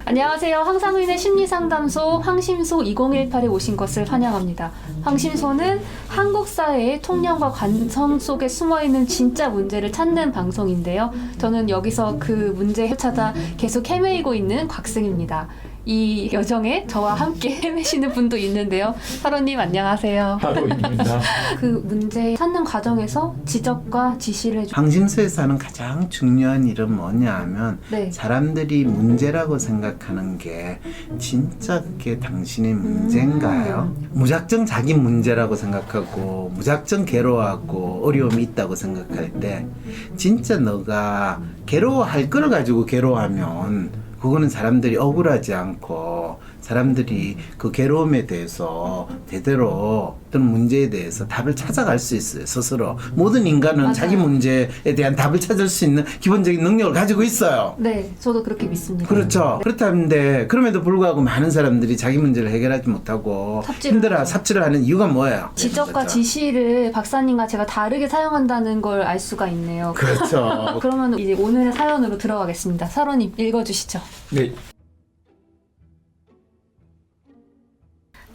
안녕하세요. 황상윤의 심리상담소 황심소 2018에 오신 것을 환영합니다. 황심소는 한국 사회의 통념과 관성 속에 숨어있는 진짜 문제를 찾는 방송인데요. 저는 여기서 그 문제 찾아 계속 헤매이고 있는 곽승입니다. 이 여정에 저와 함께 헤매시는 분도 있는데요. 사로님 안녕하세요. 하로입니다. 그 문제 찾는 과정에서 지적과 지시를 황심소에서 하는 가장 중요한 일은 뭐냐 하면 네. 사람들이 문제라고 생각하는 게 진짜 그게 당신의 문제인가요? 무작정 자기 문제라고 생각하고 무작정 괴로워하고 어려움이 있다고 생각할 때 진짜 너가 괴로워할 걸 가지고 괴로워하면 그거는 사람들이 억울하지 않고 사람들이 그 괴로움에 대해서 제대로 어떤 문제에 대해서 답을 찾아갈 수 있어요. 스스로. 모든 인간은 맞아요. 자기 문제에 대한 답을 찾을 수 있는 기본적인 능력을 가지고 있어요. 네, 저도 그렇게 믿습니다. 그렇죠. 그렇다는데 그럼에도 불구하고 많은 사람들이 자기 문제를 해결하지 못하고 삽질을 하는 이유가 뭐예요? 지적과 그렇죠. 지시를 박사님과 제가 다르게 사용한다는 걸 알 수가 있네요. 그렇죠. 그러면 이제 오늘의 사연으로 들어가겠습니다. 사로님 읽어주시죠. 네.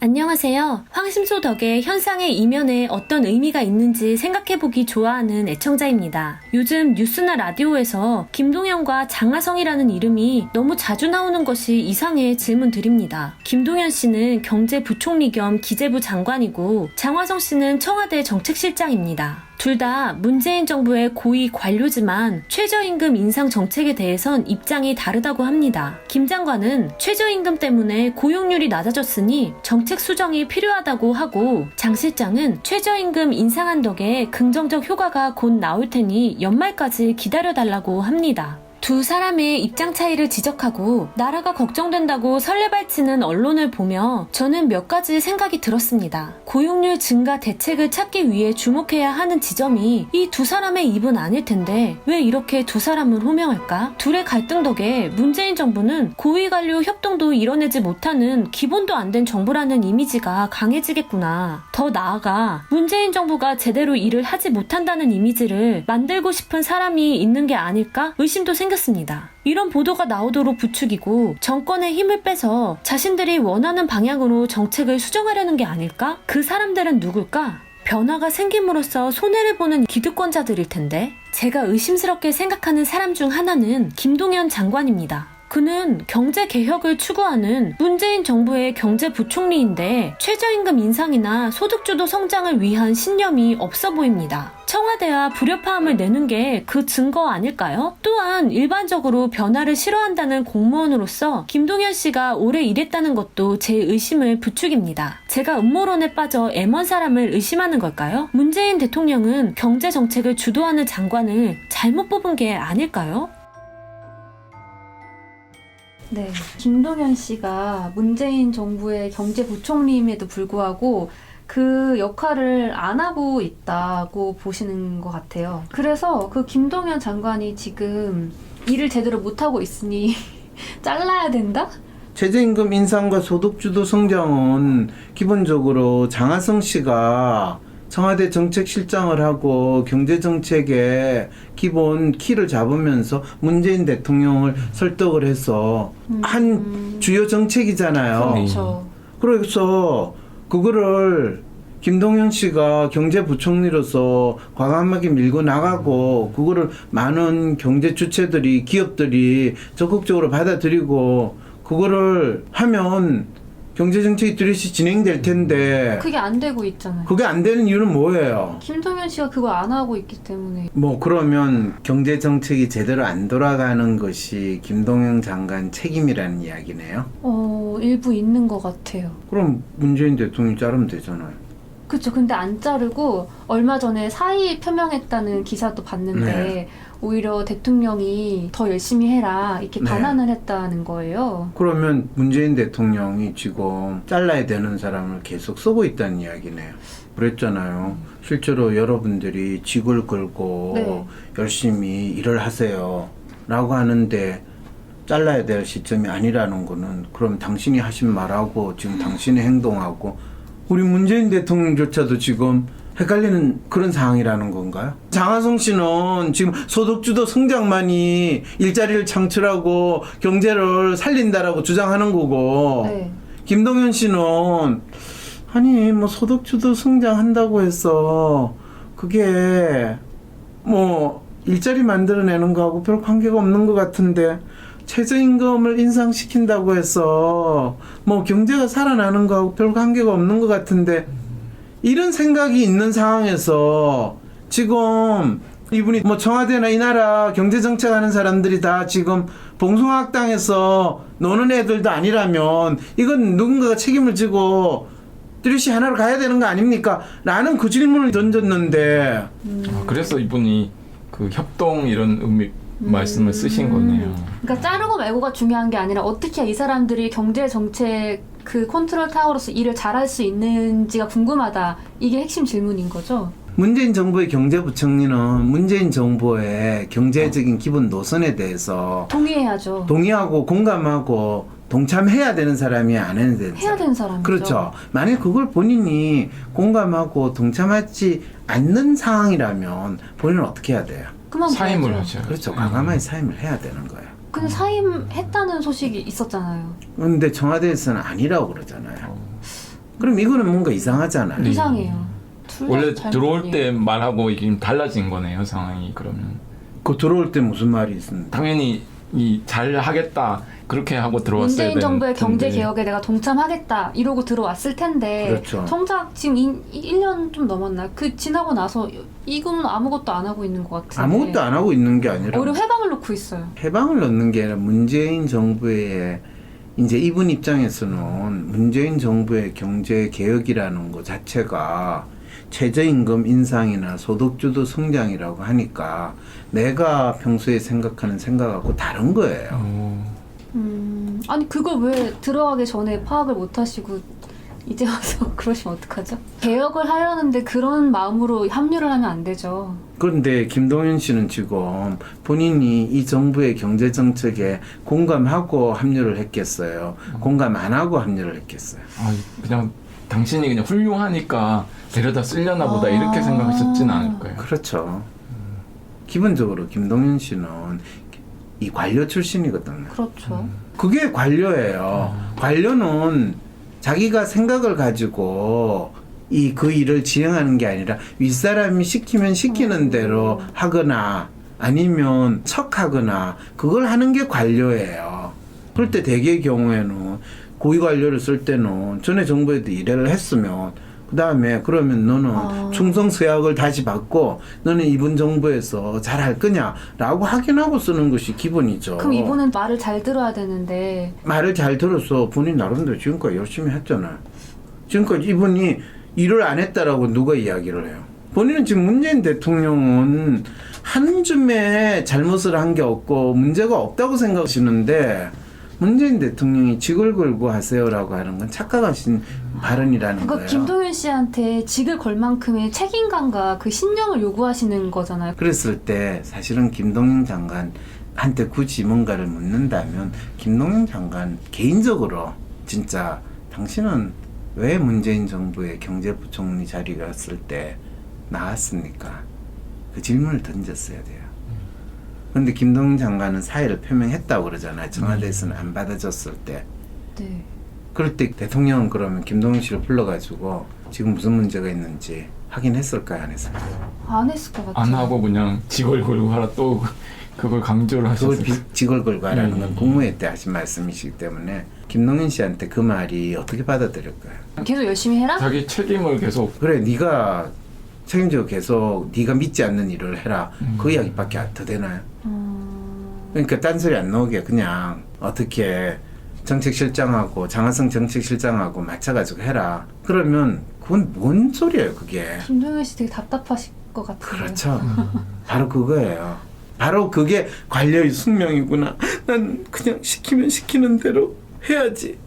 안녕하세요. 황심소 덕에 현상의 이면에 어떤 의미가 있는지 생각해보기 좋아하는 애청자입니다. 요즘 뉴스나 라디오에서 김동연과 장하성이라는 이름이 너무 자주 나오는 것이 이상해 질문 드립니다. 김동연 씨는 경제부총리 겸 기재부 장관이고 장하성 씨는 청와대 정책실장입니다. 둘 다 문재인 정부의 고위 관료지만 최저임금 인상 정책에 대해선 입장이 다르다고 합니다. 김 장관은 최저임금 때문에 고용률이 낮아졌으니 정책 수정이 필요하다고 하고 장 실장은 최저임금 인상한 덕에 긍정적 효과가 곧 나올 테니 연말까지 기다려달라고 합니다. 두 사람의 입장 차이를 지적하고 나라가 걱정된다고 설레발치는 언론을 보며 저는 몇 가지 생각이 들었습니다. 고용률 증가 대책을 찾기 위해 주목해야 하는 지점이 이 두 사람의 입은 아닐 텐데 왜 이렇게 두 사람을 호명할까? 둘의 갈등 덕에 문재인 정부는 고위관료 협동도 이뤄내지 못하는 기본도 안 된 정부라는 이미지가 강해지겠구나. 더 나아가 문재인 정부가 제대로 일을 하지 못한다는 이미지를 만들고 싶은 사람이 있는 게 아닐까? 의심도 생겼습니다. 이런 보도가 나오도록 부추기고 정권의 힘을 빼서 자신들이 원하는 방향으로 정책을 수정하려는 게 아닐까? 그 사람들은 누굴까? 변화가 생김으로써 손해를 보는 기득권자들일 텐데 제가 의심스럽게 생각하는 사람 중 하나는 김동연 장관입니다. 그는 경제개혁을 추구하는 문재인 정부의 경제부총리인데 최저임금 인상이나 소득주도 성장을 위한 신념이 없어 보입니다. 청와대와 불협화음을 내는 게 그 증거 아닐까요? 또한 일반적으로 변화를 싫어한다는 공무원으로서 김동연 씨가 오래 일했다는 것도 제 의심을 부추깁니다. 제가 음모론에 빠져 애먼 사람을 의심하는 걸까요? 문재인 대통령은 경제정책을 주도하는 장관을 잘못 뽑은 게 아닐까요? 네, 김동연 씨가 문재인 정부의 경제부총리임에도 불구하고 그 역할을 안 하고 있다고 보시는 것 같아요. 그래서 그 김동연 장관이 지금 일을 제대로 못하고 있으니 잘라야 된다? 최저임금 인상과 소득주도 성장은 기본적으로 장하성 씨가 청와대 정책실장을 하고 경제정책의 기본 키를 잡으면서 문재인 대통령을 설득을 해서 한 주요 정책이잖아요. 그렇죠. 그래서 그거를 김동연 씨가 경제부총리로서 과감하게 밀고 나가고 그거를 많은 경제 주체들이 기업들이 적극적으로 받아들이고 그거를 하면 경제정책이 뚜렷이 진행될 텐데 그게 안 되고 있잖아요. 그게 안 되는 이유는 뭐예요? 김동연 씨가 그걸 안 하고 있기 때문에. 뭐 그러면 경제정책이 제대로 안 돌아가는 것이 김동연 장관 책임이라는 이야기네요? 일부 있는 것 같아요. 그럼 문재인 대통령이 자르면 되잖아요. 그쵸. 근데 안 자르고 얼마 전에 사의 표명했다는 기사도 봤는데 네. 오히려 대통령이 더 열심히 해라 이렇게 네. 반환을 했다는 거예요. 그러면 문재인 대통령이 지금 잘라야 되는 사람을 계속 쓰고 있다는 이야기네요. 그랬잖아요. 실제로 여러분들이 직을 걸고 네. 열심히 일을 하세요 라고 하는데 잘라야 될 시점이 아니라는 거는 그럼 당신이 하신 말하고 지금 당신의 행동하고 우리 문재인 대통령조차도 지금 헷갈리는 그런 상황이라는 건가요? 장하성 씨는 지금 소득주도 성장만이 일자리를 창출하고 경제를 살린다라고 주장하는 거고 네. 김동연 씨는 아니 뭐 소득주도 성장한다고 해서 그게 뭐 일자리 만들어내는 거하고 별 관계가 없는 것 같은데 최저임금을 인상시킨다고 해서 뭐 경제가 살아나는 거하고 별 관계가 없는 것 같은데 이런 생각이 있는 상황에서 지금 이분이 뭐 청와대나 이 나라 경제정책 하는 사람들이 다 지금 봉숭아학당에서 노는 애들도 아니라면 이건 누군가가 책임을 지고 뚜렷이 하나로 가야 되는 거 아닙니까? 라는 그 질문을 던졌는데 그래서 이분이 그 협동 이런 말씀을 쓰신 거네요. 그러니까 자르고 말고가 중요한 게 아니라 어떻게 이 사람들이 경제 정책 그 컨트롤 타워로서 일을 잘할 수 있는지가 궁금하다. 이게 핵심 질문인 거죠. 문재인 정부의 경제부총리는 문재인 정부의 경제적인 기본 노선에 대해서 동의해야죠. 동의하고 공감하고 동참해야 되는 사람이 안 해야 되는 해야 되는 사람이죠. 그렇죠. 만약 그걸 본인이 공감하고 동참하지 않는 상황이라면 본인은 어떻게 해야 돼요? 그만 사임을 봐야죠. 하죠. 그렇죠. 과감하게 사임을 해야 되는 거예요. 근데 사임했다는 소식이 있었잖아요. 그런데 청와대에서는 아니라고 그러잖아요. 그럼 이거는 뭔가 이상하잖아요. 네. 이상해요. 둘다 원래 잘못 들어올 아니에요. 때 말하고 이게 달라진 거네요, 상황이. 그러면 그 들어올 때 무슨 말이 있습니까? 당연히 이 잘 하겠다 그렇게 하고 들어왔어야 문재인 되는 정부의 경제 텐데. 개혁에 내가 동참하겠다 이러고 들어왔을 텐데 그렇죠. 정작 지금 1년 좀 넘었나? 그 지나고 나서 이거는 아무것도 안 하고 있는 것 같은데 아무것도 안 하고 있는 게 아니라 오히려 회방을 놓고 있어요. 해방을 넣는 게 아니라 문재인 정부의 이제 이분 입장에서는 문재인 정부의 경제 개혁이라는 것 자체가 최저임금 인상이나 소득주도 성장이라고 하니까 내가 평소에 생각하는 생각하고 다른 거예요. 아니 그걸 왜 들어가기 전에 파악을 못 하시고 이제 와서 그러시면 어떡하죠? 개혁을 하려는데 그런 마음으로 합류를 하면 안 되죠. 그런데 김동연 씨는 지금 본인이 이 정부의 경제 정책에 공감하고 합류를 했겠어요? 공감 안 하고 합류를 했겠어요? 그냥 당신이 그냥 훌륭하니까 데려다 쓰려나 보다 이렇게 생각하셨진 않을까요? 그렇죠. 기본적으로 김동연 씨는 이 관료 출신이거든요. 그렇죠. 그게 관료예요. 관료는 자기가 생각을 가지고 그 일을 지행하는 게 아니라 윗사람이 시키면 시키는 대로 하거나 아니면 척하거나 그걸 하는 게 관료예요. 그럴 때 대개의 경우에는 고위 관료를 쓸 때는 전에 정부에도 일을 했으면 그 다음에 그러면 너는 충성서약을 다시 받고 너는 이번 정부에서 잘할 거냐라고 확인하고 쓰는 것이 기본이죠. 그럼 이분은 말을 잘 들어야 되는데 말을 잘 들어서 본인 나름대로 지금까지 열심히 했잖아요. 지금까지 이분이 일을 안 했다라고 누가 이야기를 해요? 본인은 지금 문재인 대통령은 한 줌의 잘못을 한 게 없고 문제가 없다고 생각하시는데 문재인 대통령이 직을 걸고 하세요라고 하는 건 착각하신 발언이라는 그러니까 거예요. 김동연 씨한테 직을 걸 만큼의 책임감과 그 신념을 요구하시는 거잖아요. 그랬을 때 사실은 김동연 장관한테 굳이 뭔가를 묻는다면 김동연 장관 개인적으로 진짜 당신은 왜 문재인 정부의 경제부총리 자리에 갔을 때 나왔습니까? 그 질문을 던졌어야 돼요. 그런데 김동연 장관은 사의를 표명했다고 그러잖아요. 청와대에서는 안 받아줬을 때. 네. 그럴 때 대통령은 그러면 김동연 씨를 불러가지고 지금 무슨 문제가 있는지 확인했을까요? 안 했을까요? 안 했을 것 같아요. 안 하고 그냥 직을 걸고 하라 또 그걸 강조를 그걸 하셨어요. 직을 걸고 하라는 건 국무회의 때 하신 말씀이시기 때문에 김동연 씨한테 그 말이 어떻게 받아들일까요? 계속 열심히 해라? 자기 책임을 계속 그래 네가 책임지고 계속 네가 믿지 않는 일을 해라. 그 이야기밖에 더 되나요? 그러니까 딴소리 안 나오게 그냥 어떻게 정책실장하고 장하성 정책실장하고 맞춰가지고 해라. 그러면 그건 뭔 소리예요 그게. 김동연 씨 되게 답답하실 것 같아요. 그렇죠. 바로 그거예요. 바로 그게 관료의 숙명이구나. 난 그냥 시키면 시키는 대로 해야지.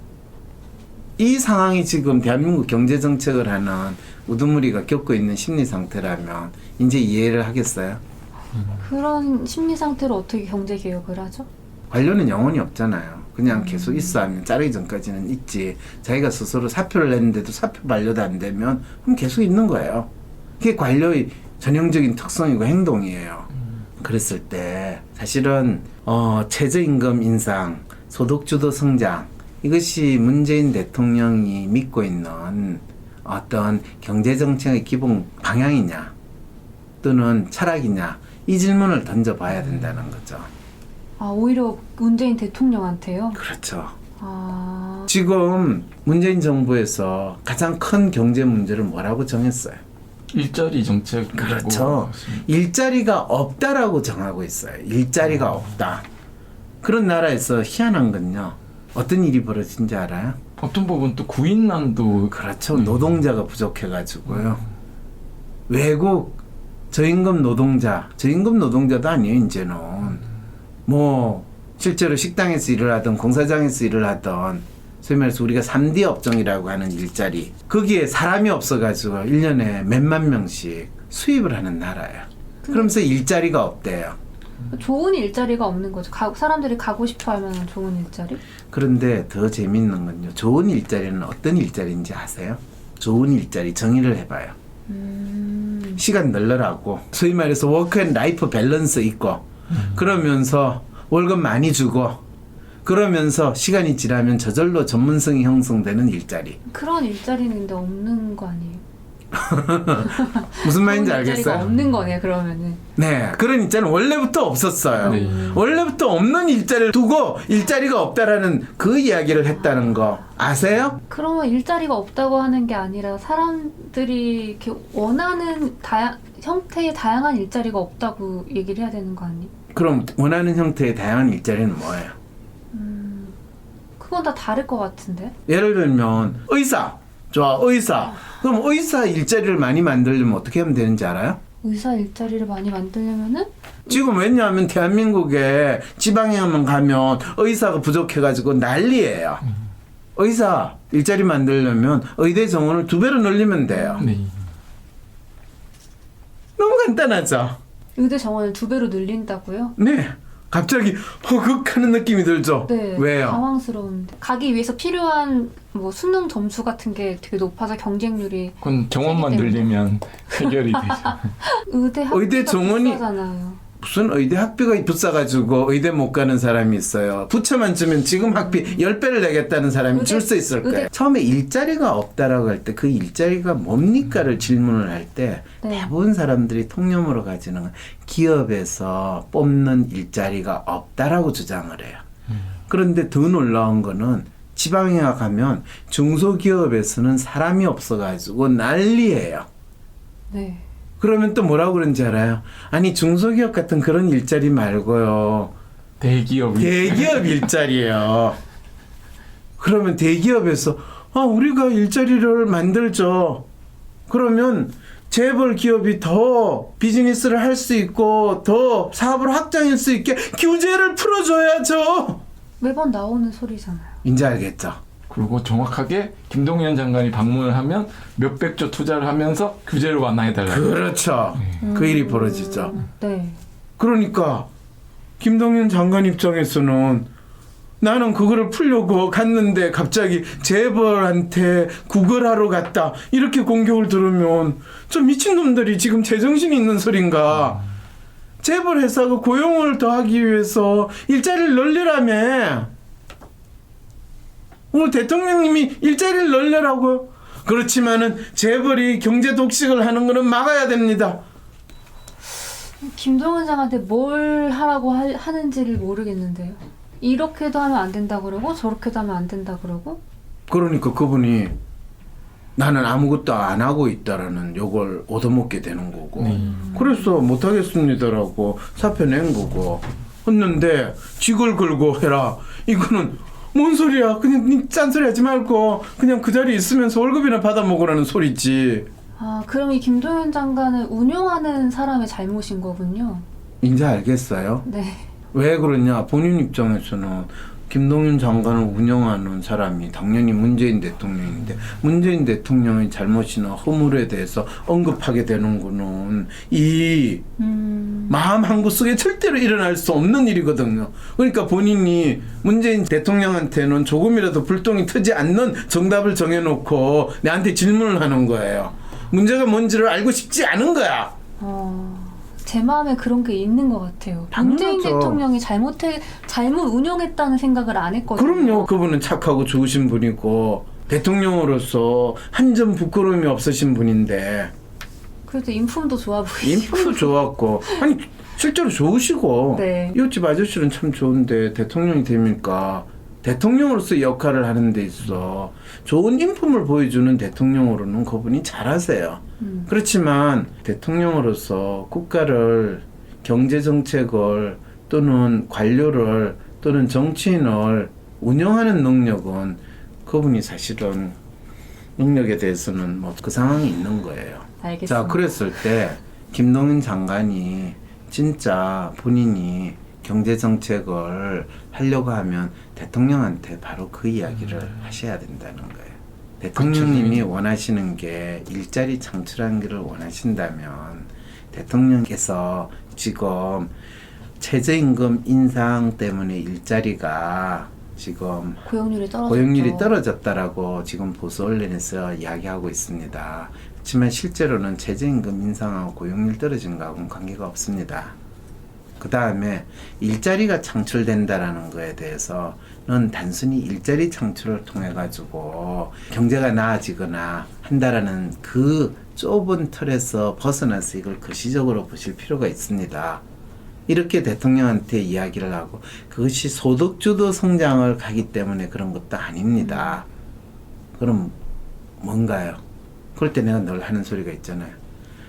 이 상황이 지금 대한민국 경제정책을 하는 우두머리가 겪고 있는 심리 상태라면 이제 이해를 하겠어요? 그런 심리 상태로 어떻게 경제 개혁을 하죠? 관료는 영혼이 없잖아요. 그냥 계속 있어 하면 자르기 전까지는 있지. 자기가 스스로 사표를 냈는데도 사표 반려도 안 되면 그럼 계속 있는 거예요. 그게 관료의 전형적인 특성이고 행동이에요. 그랬을 때 사실은 최저임금 인상, 소득주도 성장 이것이 문재인 대통령이 믿고 있는 어떤 경제정책의 기본 방향이냐 또는 철학이냐 이 질문을 던져봐야 된다는 거죠. 아, 오히려 문재인 대통령한테요? 그렇죠. 아, 지금 문재인 정부에서 가장 큰 경제 문제를 뭐라고 정했어요? 일자리 정책. 그렇죠. 일자리가 없다라고 정하고 있어요. 일자리가 없다. 그런 나라에서 희한한 건요. 어떤 일이 벌어진지 알아요? 어떤 부분 또 구인난도. 그렇죠. 노동자가 부족해가지고요. 외국 저임금 노동자도 아니에요, 이제는. 뭐, 실제로 식당에서 일을 하던, 공사장에서 일을 하던, 소위 말해서 우리가 3D 업종이라고 하는 일자리. 거기에 사람이 없어가지고 1년에 몇만 명씩 수입을 하는 나라예요. 그러면서 일자리가 없대요. 좋은 일자리가 없는 거죠. 사람들이 가고 싶어 할 만한 좋은 일자리? 그런데 더 재밌는 건요. 좋은 일자리는 어떤 일자리인지 아세요? 좋은 일자리 정의를 해봐요. 시간 널널하고 소위 말해서 워크 앤 라이프 밸런스 있고 그러면서 월급 많이 주고 그러면서 시간이 지나면 저절로 전문성이 형성되는 일자리. 그런 일자리는 근데 없는 거 아니에요? 무슨 말인지 좋은 일자리가 알겠어요? 없는 거네요, 그러면은. 네, 그런 일자리는 원래부터 없었어요. 네. 원래부터 없는 일자리를 두고 일자리가 없다라는 그 이야기를 했다는 거 아세요? 그러면 일자리가 없다고 하는 게 아니라 사람들이 이렇게 원하는 형태의 다양한 일자리가 없다고 얘기를 해야 되는 거 아니에요? 그럼 원하는 형태의 다양한 일자리는 뭐예요? 그건 다 다를 것 같은데? 예를 들면 의사. 좋아, 의사. 그럼 의사 일자리를 많이 만들려면 어떻게 하면 되는지 알아요? 의사 일자리를 많이 만들려면은 지금 왜냐하면 대한민국에 지방에만 가면 의사가 부족해가지고 난리예요. 의사 일자리 만들려면 의대 정원을 2배로 늘리면 돼요. 네. 너무 간단하죠? 의대 정원을 2배로 늘린다고요? 네. 갑자기 허걱하는 느낌이 들죠? 네. 왜요? 당황스러운데. 가기 위해서 필요한 뭐 수능 점수 같은 게 되게 높아서 경쟁률이 그건 정원만 세기 때문에. 늘리면 해결이 되죠. 의대 학비가 의대 정원이- 비싸잖아요. 무슨 의대 학비가 비싸가지고 의대 못 가는 사람이 있어요. 부채만 주면 지금 학비 10배를 내겠다는 사람이 줄 수 있을 거예요. 의대- 처음에 일자리가 없다라고 할 때 그 일자리가 뭡니까를 질문을 할 때 네. 대부분 사람들이 통념으로 가지는 건 기업에서 뽑는 일자리가 없다라고 주장을 해요. 그런데 더 놀라운 거는 지방에 가면 중소기업에서는 사람이 없어가지고 난리예요. 네. 그러면 또 뭐라고 그런지 알아요? 아니 중소기업 같은 그런 일자리 말고요. 대기업이. 대기업 일자리예요. 그러면 대기업에서 우리가 일자리를 만들죠. 그러면 재벌 기업이 더 비즈니스를 할 수 있고 더 사업을 확장할 수 있게 규제를 풀어줘야죠. 매번 나오는 소리잖아요. 이제 알겠죠? 그리고 정확하게 김동연 장관이 방문을 하면 몇백조 투자를 하면서 규제를 완화해달라고. 그렇죠. 그 일이 벌어지죠. 네. 그러니까 김동연 장관 입장에서는 나는 그거를 풀려고 갔는데 갑자기 재벌한테 구걸하러 갔다 이렇게 공격을 들으면 저 미친놈들이 지금 제정신이 있는 소린가. 재벌 회사가 고용을 더 하기 위해서 일자리를 늘리라며. 오늘 대통령님이 일자리를 늘리라고요. 그렇지만은 재벌이 경제 독식을 하는 거는 막아야 됩니다. 김동연 장한테 뭘 하라고 하는지를 모르겠는데요. 이렇게도 하면 안 된다 그러고 저렇게도 하면 안 된다 그러고. 그러니까 그분이 나는 아무것도 안 하고 있다라는 욕을 얻어먹게 되는 거고 그래서 못하겠습니다라고 사표 낸 거고 했는데 쥐걸 걸고 해라. 이거는 뭔 소리야. 그냥 짠소리 하지 말고 그냥 그 자리에 있으면서 월급이나 받아 먹으라는 소리지. 아, 그럼 이 김동연 장관을 운용하는 사람의 잘못인 거군요. 이제 알겠어요? 네. 왜 그러냐. 본인 입장에서는 김동연 장관을 운영하는 사람이 당연히 문재인 대통령인데 문재인 대통령의 잘못이나 허물에 대해서 언급하게 되는 거는 이 마음 한구 속에 절대로 일어날 수 없는 일이거든요. 그러니까 본인이 문재인 대통령한테는 조금이라도 불똥이 트지 않는 정답을 정해놓고 내한테 질문을 하는 거예요. 문제가 뭔지를 알고 싶지 않은 거야. 제 마음에 그런 게 있는 것 같아요. 당연하죠. 문재인 대통령이 잘못 운용했다는 생각을 안 했거든요. 그럼요. 그분은 착하고 좋으신 분이고 대통령으로서 한 점 부끄러움이 없으신 분인데 그래도 인품도 좋아 보이시고. 인품도 좋았고 아니 실제로 좋으시고 네. 이웃집 아저씨는 참 좋은데 대통령이 되니까 대통령으로서 역할을 하는 데 있어 좋은 인품을 보여주는 대통령으로는 그분이 잘하세요. 그렇지만 대통령으로서 국가를 경제정책을 또는 관료를 또는 정치인을 운영하는 능력은 그분이 사실은 능력에 대해서는 뭐 그 상황이 있는 거예요. 알겠습니다. 자, 그랬을 때 김동연 장관이 진짜 본인이 경제정책을 하려고 하면 대통령한테 바로 그 이야기를 하셔야 된다는 거예요. 대통령님이 원하시는 게 일자리 창출하기를 원하신다면 대통령께서 지금 최저임금 인상 때문에 일자리가 지금 고용률이 떨어졌다라고 지금 보수 언론에서 이야기하고 있습니다. 그렇지만 실제로는 최저임금 인상하고 고용률 떨어진 거하고는 관계가 없습니다. 그 다음에 일자리가 창출된다라는 거에 대해서는 단순히 일자리 창출을 통해 가지고 경제가 나아지거나 한다라는 그 좁은 틀에서 벗어나서 이걸 거시적으로 보실 필요가 있습니다. 이렇게 대통령한테 이야기를 하고 그것이 소득주도 성장을 가기 때문에 그런 것도 아닙니다. 그럼 뭔가요? 그럴 때 내가 늘 하는 소리가 있잖아요.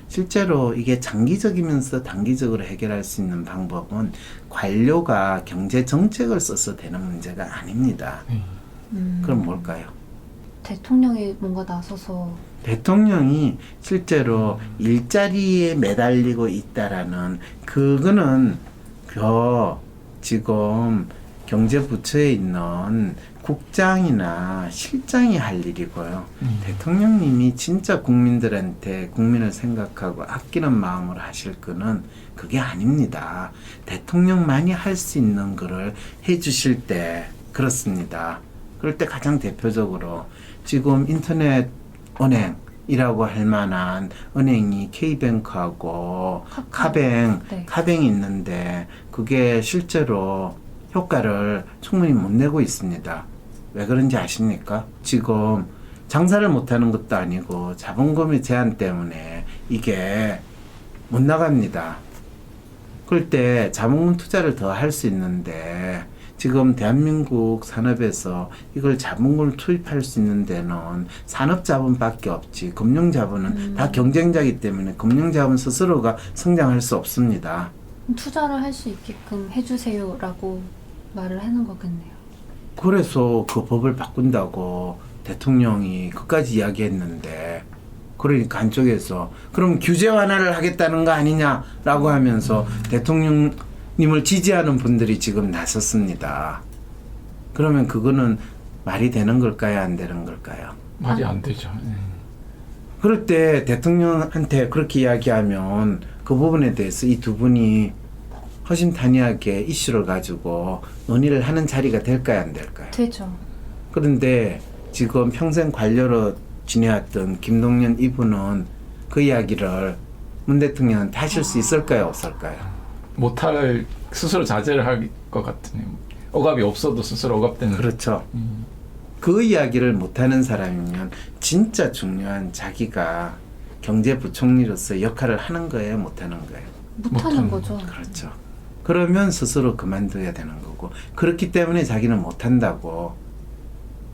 실제로 이게 장기적이면서 단기적으로 해결할 수 있는 방법은 관료가 경제 정책을 써서 되는 문제가 아닙니다. 그럼 뭘까요? 대통령이 뭔가 나서서 대통령이 실제로 일자리에 매달리고 있다라는 그거는 지금 경제부처에 있는 국장이나 실장이 할 일이고요. 대통령님이 진짜 국민들한테 국민을 생각하고 아끼는 마음으로 하실 거는 그게 아닙니다. 대통령만이 할 수 있는 거를 해주실 때 그렇습니다. 그럴 때 가장 대표적으로 지금 인터넷 은행이라고 할 만한 은행이 K뱅크하고 카뱅이 있는데 그게 실제로 효과를 충분히 못 내고 있습니다. 왜 그런지 아십니까? 지금 장사를 못하는 것도 아니고 자본금의 제한 때문에 이게 못 나갑니다. 그럴 때 자본금 투자를 더 할 수 있는데 지금 대한민국 산업에서 이걸 자본금을 투입할 수 있는 데는 산업자본밖에 없지 금융자본은 다 경쟁자이기 때문에 금융자본 스스로가 성장할 수 없습니다. 투자를 할 수 있게끔 해주세요라고 말을 하는 거겠네요. 그래서 그 법을 바꾼다고 대통령이 그까지 이야기했는데 그러니까 한쪽에서 그럼 규제 완화를 하겠다는 거 아니냐라고 하면서 대통령님을 지지하는 분들이 지금 나섰습니다. 그러면 그거는 말이 되는 걸까요? 안 되는 걸까요? 말이 안 되죠. 그럴 때 대통령한테 그렇게 이야기하면 그 부분에 대해서 이 두 분이 허심탄회하게 이슈를 가지고 논의를 하는 자리가 될까요? 안 될까요? 되죠. 그런데 지금 평생 관료로 지내왔던 김동연 이분은 그 이야기를 문 대통령한테 하실 수 있을까요? 없을까요? 못할 스스로 자제를 할 것 같으네요. 억압이 없어도 스스로 억압되는. 그렇죠. 그 이야기를 못하는 사람이면 진짜 중요한 자기가 경제부총리로서 역할을 하는 거예요? 못하는 거예요? 못하는 거죠. 그렇죠. 그러면 스스로 그만둬야 되는 거고 그렇기 때문에 자기는 못한다고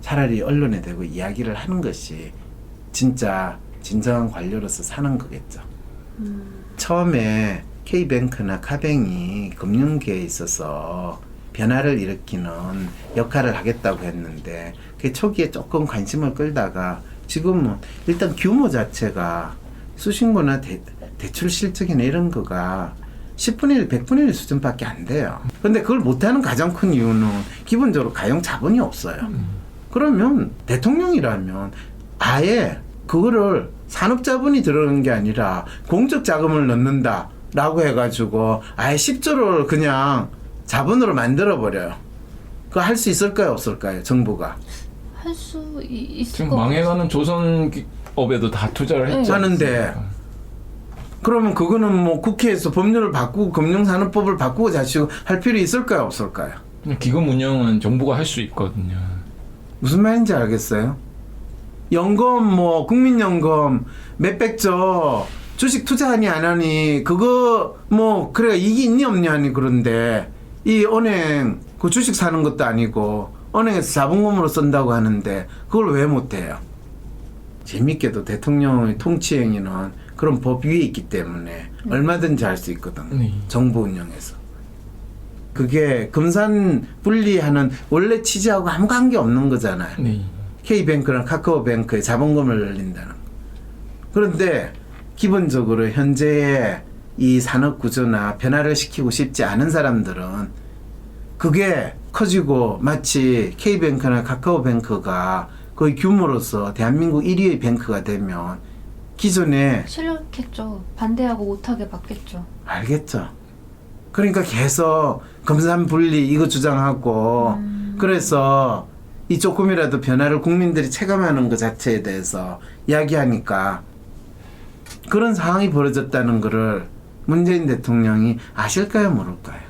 차라리 언론에 대고 이야기를 하는 것이 진짜 진정한 관료로서 사는 거겠죠. 처음에 K뱅크나 카뱅이 금융계에 있어서 변화를 일으키는 역할을 하겠다고 했는데 그 초기에 조금 관심을 끌다가 지금은 일단 규모 자체가 수신고나 대출 실적이나 이런 거가 10분의 1, 100분의 1 수준밖에 안 돼요. 근데 그걸 못하는 가장 큰 이유는 기본적으로 가용 자본이 없어요. 그러면 대통령이라면 아예 그거를 산업자본이 들어가는 게 아니라 공적 자금을 넣는다라고 해가지고 아예 10조를 그냥 자본으로 만들어버려요. 그거 할 수 있을까요? 없을까요? 정부가. 할 수 있을 지금 것 망해가는 조선 업에도 다 투자를 했지. 하는데 않습니까? 그러면 그거는 뭐 국회에서 법률을 바꾸고 금융산업법을 바꾸고 자시고 할 필요 있을까요, 없을까요? 그냥 기금 운영은 정부가 할 수 있거든요. 무슨 말인지 알겠어요? 연금 뭐 국민연금 몇백조 주식 투자하니 안 하니 그거 뭐 그래 이익이 있니 없니 하니 그런데 이 은행 그 주식 사는 것도 아니고 은행에서 자본금으로 쓴다고 하는데 그걸 왜 못해요? 재밌게도 대통령의 통치 행위는 그런 법 위에 있기 때문에 얼마든지 할 수 있거든. 네. 정부 운영에서. 그게 금산 분리하는 원래 취지하고 아무 관계 없는 거잖아요. 네. K뱅크랑 카카오뱅크에 자본금을 늘린다는 거. 그런데 기본적으로 현재의 이 산업 구조나 변화를 시키고 싶지 않은 사람들은 그게 커지고 마치 K뱅크나 카카오뱅크가 거의 규모로서 대한민국 1위의 뱅크가 되면 기존에 싫겠죠. 반대하고 못하게 받겠죠. 알겠죠. 그러니까 계속 금산 분리 이거 주장하고 그래서 이 조금이라도 변화를 국민들이 체감하는 것 자체에 대해서 이야기하니까 그런 상황이 벌어졌다는 거를 문재인 대통령이 아실까요, 모를까요?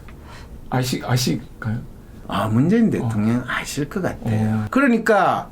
아실까요? 아, 문재인 대통령 아실 것 같아요. 그러니까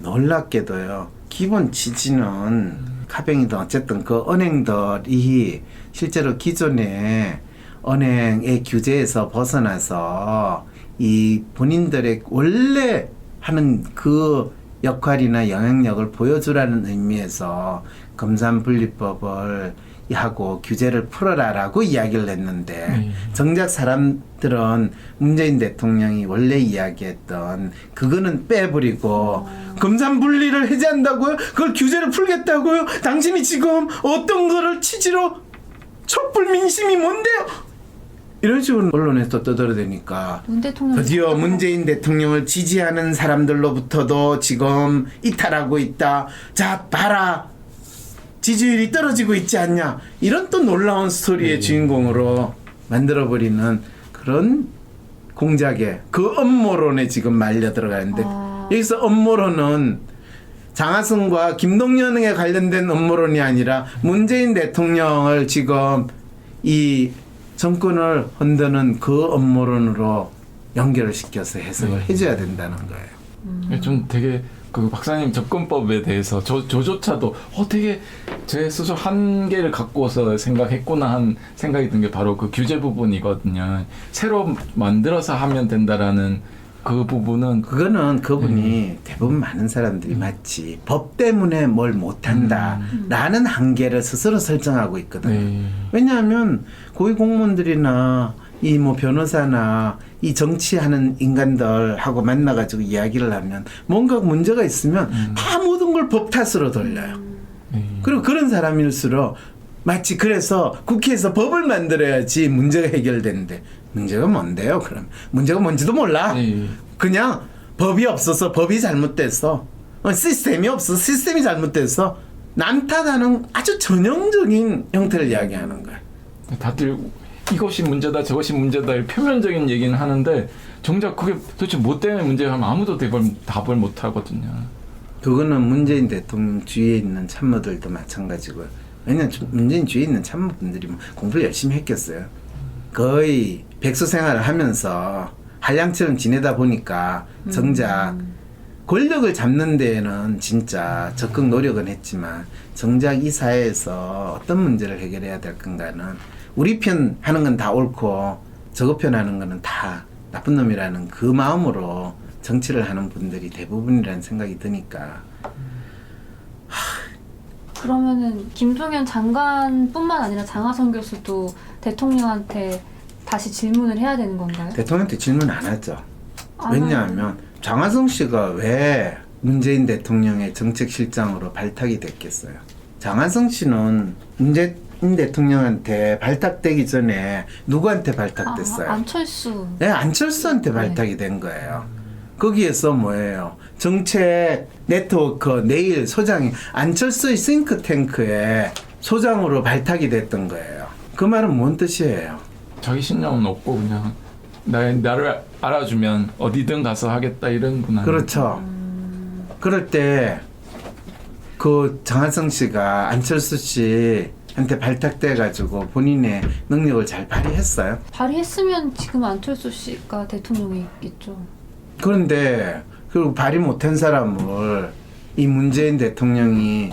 놀랍게도요. 기본 취지는 카뱅이든 어쨌든 그 은행들이 실제로 기존의 은행의 규제에서 벗어나서 이 본인들의 원래 하는 그 역할이나 영향력을 보여주라는 의미에서 금산분리법을 하고 규제를 풀어라라고 이야기를 했는데 정작 사람들은 문재인 대통령이 원래 이야기했던 그거는 빼버리고 금산분리를 해제한다고요? 그걸 규제를 풀겠다고요? 당신이 지금 어떤 거를 취지로 촛불 민심이 뭔데요? 이런 식으로 언론에서 떠들어대니까 문 대통령 드디어 문재인 대통령을 지지하는 사람들로부터도 지금 이탈하고 있다. 자, 봐라. 지지율이 떨어지고 있지 않냐. 이런 또 놀라운 스토리의 주인공으로 만들어버리는 그런 공작에 그 음모론에 지금 말려 들어가는데 여기서 음모론은 장하성과 김동연에 관련된 음모론이 아니라 문재인 대통령을 지금 이 정권을 흔드는 그 음모론으로 연결을 시켜서 해석을 해줘야 된다는 거예요. 좀 되게 그 박사님 접근법에 대해서 저조차도 되게 제 스스로 한계를 갖고서 생각했구나 한 생각이 든 게 바로 그 규제 부분이거든요. 새로 만들어서 하면 된다라는 그 부분은 그거는 그분이 대부분 많은 사람들이 마치 법 때문에 뭘 못한다 라는 한계를 스스로 설정하고 있거든. 네. 왜냐하면 고위공무원들이나 이 뭐 변호사나 이 정치하는 인간들하고 만나가지고 이야기를 하면 뭔가 문제가 있으면 다 모든 걸 법 탓으로 돌려요. 그리고 그런 사람일수록 마치 그래서 국회에서 법을 만들어야지 문제가 해결되는데 문제가 뭔데요? 그럼 문제가 뭔지도 몰라. 네. 그냥 법이 없어서 법이 잘못됐어. 시스템이 없어서 시스템이 잘못됐어. 남 탓하는 아주 전형적인 형태를 이야기하는 거야. 다들 이것이 문제다 저것이 문제다 표면적인 얘기는 하는데 정작 그게 도대체 뭐 때문에 문제야 하면 아무도 답을 못 하거든요. 그거는 문재인 대통령 주위에 있는 참모들도 마찬가지고요. 왜냐면 문재인 주위에 있는 참모분들이 뭐 공부를 열심히 했겠어요. 거의 백수 생활을 하면서 한량처럼 지내다 보니까 정작 권력을 잡는 데에는 진짜 적극 노력은 했지만 정작 이 사회에서 어떤 문제를 해결해야 될 건가는 우리 편 하는 건 다 옳고 저거 편 하는 거는 다 나쁜 놈이라는 그 마음으로 정치를 하는 분들이 대부분이라는 생각이 드니까. 그러면은 김동연 장관뿐만 아니라 장하성 교수도 대통령한테 다시 질문을 해야 되는 건가요? 대통령한테 질문 안 하죠. 안 왜냐하면 장하성 씨가 왜 문재인 대통령의 정책실장으로 발탁이 됐겠어요. 장하성 씨는 문재인 대통령한테 발탁되기 전에 누구한테 발탁됐어요? 안철수. 네, 안철수한테 발탁이 된 거예요. 거기에서 뭐예요? 정책 네트워크 내일 소장이 안철수의 싱크탱크의 소장으로 발탁이 됐던 거예요. 그 말은 뭔 뜻이에요? 자기 신념은 없고 그냥 나를 알아주면 어디든 가서 하겠다 이런 분은 그렇죠. 그럴 때 그 장하성 씨가 안철수 씨한테 발탁돼가지고 본인의 능력을 잘 발휘했어요. 발의했으면 지금 안철수 씨가 대통령이겠죠. 그런데 그리고 발휘 못한 사람을 이 문재인 대통령이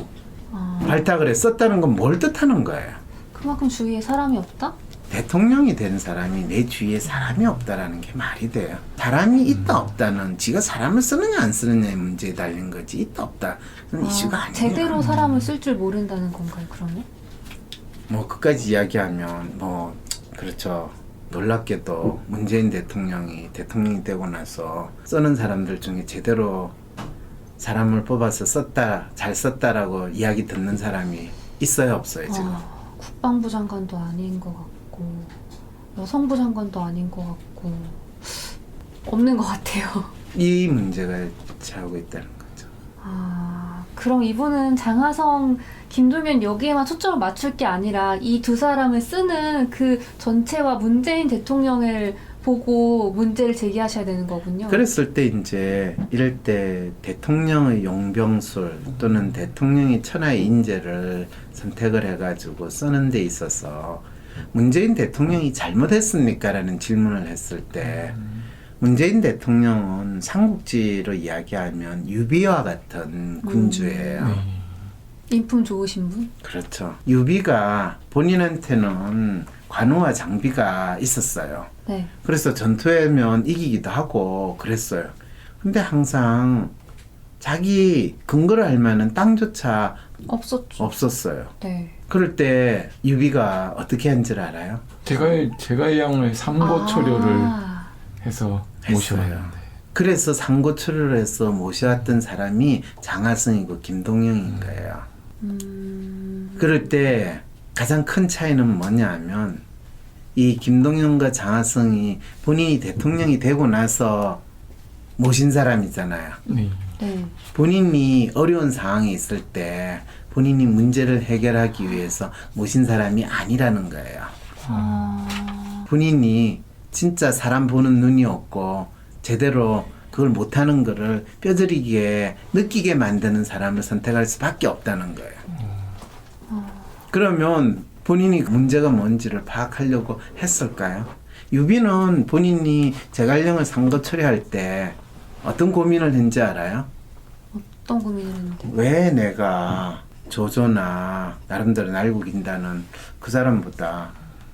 발탁을 했었다는 건 뭘 뜻하는 거예요? 그만큼 주위에 사람이 없다? 대통령이 된 사람이 내 주위에 사람이 없다라는 게 말이 돼요. 사람이 있다 없다는 지가 사람을 쓰느냐 안 쓰느냐의 문제에 달린 거지 있다 없다 그런 이슈가 아니에요. 제대로 사람을 쓸 줄 모른다는 건가요, 그러면? 뭐 그까지 이야기하면 뭐 그렇죠. 놀랍게도 문재인 대통령이 되고 나서 쓰는 사람들 중에 제대로 사람을 뽑아서 잘 썼다라고 이야기 듣는 사람이 있어요 없어요 지금? 국방부 장관도 아닌 것 같고 여성부 장관도 아닌 것 같고 없는 것 같아요. 이 문제가 차오고 있다는 거죠. 그럼 이분은 장하성, 김동연 여기에만 초점을 맞출 게 아니라 이 두 사람을 쓰는 그 전체와 문재인 대통령을 보고 문제를 제기하셔야 되는 거군요. 그랬을 때 이제 이럴 때 대통령의 용병술 또는 대통령이 천하의 인재를 선택을 해가지고 쓰는 데 있어서 문재인 대통령이 잘못했습니까? 라는 질문을 했을 때 문재인 대통령은 삼국지로 이야기하면 유비와 같은 군주예요. 인품 좋으신 분? 그렇죠. 유비가 본인한테는 관우와 장비가 있었어요. 네. 그래서 전투하면 이기기도 하고 그랬어요. 근데 항상 자기 근거를 할 만한 땅조차 없었죠. 없었어요. 네. 그럴 때 유비가 어떻게 한 줄 알아요? 제가 이 양을 삼고초려를 해서 모셔왔는데. 그래서 삼고초려를 해서 모셔왔던 사람이 장하성이고 김동영인 거예요. 그럴 때 가장 큰 차이는 뭐냐 하면 이 김동연과 장하성이 본인이 대통령이 되고 나서 모신 사람이잖아요. 네. 네. 본인이 어려운 상황에 있을 때 본인이 문제를 해결하기 위해서 모신 사람이 아니라는 거예요. 본인이 진짜 사람 보는 눈이 없고 제대로 그걸 못하는 거를 뼈저리게 느끼게 만드는 사람을 선택할 수밖에 없다는 거예요. 그러면 본인이 문제가 뭔지를 파악하려고 했을까요? 유비는 본인이 제갈령을 상고 처리할 때 어떤 고민을 했는지 알아요? 어떤 고민을 했는데? 왜 내가 조조나 나름대로 날고긴다는 그 사람보다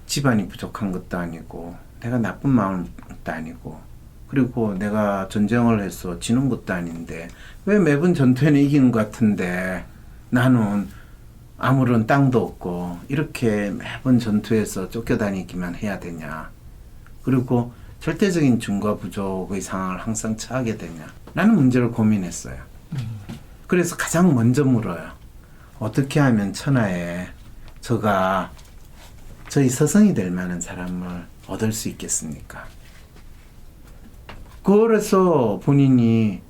집안이 부족한 것도 아니고 내가 나쁜 마음도 아니고 그리고 내가 전쟁을 해서 지는 것도 아닌데 왜 매번 전투에는 이기는 것 같은데 나는 아무런 땅도 없고 이렇게 매번 전투에서 쫓겨다니기만 해야 되냐. 그리고 절대적인 중과 부족의 상황을 항상 처하게 되냐. 라는 문제를 고민했어요. 그래서 가장 먼저 물어요. 어떻게 하면 천하에 저희 서성이 될 만한 사람을 얻을 수 있겠습니까? 그래서 본인이